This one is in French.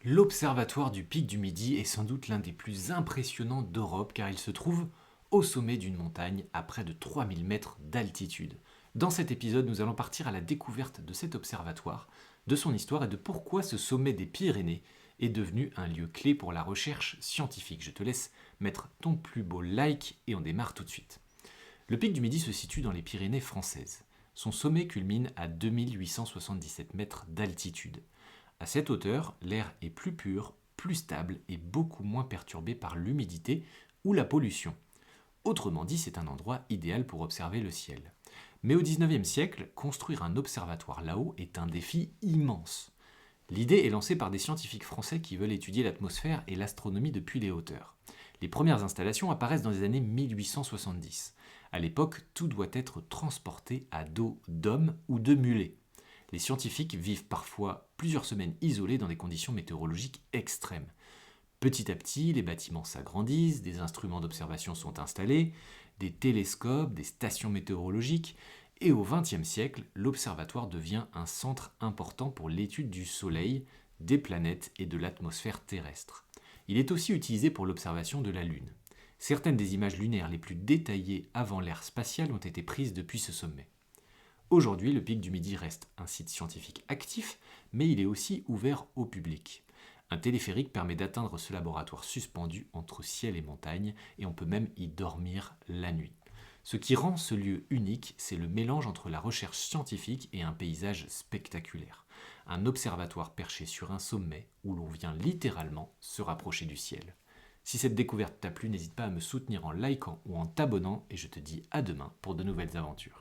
L'Observatoire du Pic du Midi est sans doute l'un des plus impressionnants d'Europe car il se trouve au sommet d'une montagne à près de 3000 mètres d'altitude. Dans cet épisode, nous allons partir à la découverte de cet observatoire, de son histoire et de pourquoi ce sommet des Pyrénées est devenu un lieu clé pour la recherche scientifique. Je te laisse mettre ton plus beau like et on démarre tout de suite. Le Pic du Midi se situe dans les Pyrénées françaises. Son sommet culmine à 2877 mètres d'altitude. À cette hauteur, l'air est plus pur, plus stable et beaucoup moins perturbé par l'humidité ou la pollution. Autrement dit, c'est un endroit idéal pour observer le ciel. Mais au XIXe siècle, construire un observatoire là-haut est un défi immense. L'idée est lancée par des scientifiques français qui veulent étudier l'atmosphère et l'astronomie depuis les hauteurs. Les premières installations apparaissent dans les années 1870. À l'époque, tout doit être transporté à dos d'hommes ou de mulets. Les scientifiques vivent parfois plusieurs semaines isolés dans des conditions météorologiques extrêmes. Petit à petit, les bâtiments s'agrandissent, des instruments d'observation sont installés, des télescopes, des stations météorologiques, et au XXe siècle, l'observatoire devient un centre important pour l'étude du Soleil, des planètes et de l'atmosphère terrestre. Il est aussi utilisé pour l'observation de la Lune. Certaines des images lunaires les plus détaillées avant l'ère spatiale ont été prises depuis ce sommet. Aujourd'hui, le Pic du Midi reste un site scientifique actif, mais il est aussi ouvert au public. Un téléphérique permet d'atteindre ce laboratoire suspendu entre ciel et montagne, et on peut même y dormir la nuit. Ce qui rend ce lieu unique, c'est le mélange entre la recherche scientifique et un paysage spectaculaire. Un observatoire perché sur un sommet où l'on vient littéralement se rapprocher du ciel. Si cette découverte t'a plu, n'hésite pas à me soutenir en likant ou en t'abonnant, et je te dis à demain pour de nouvelles aventures.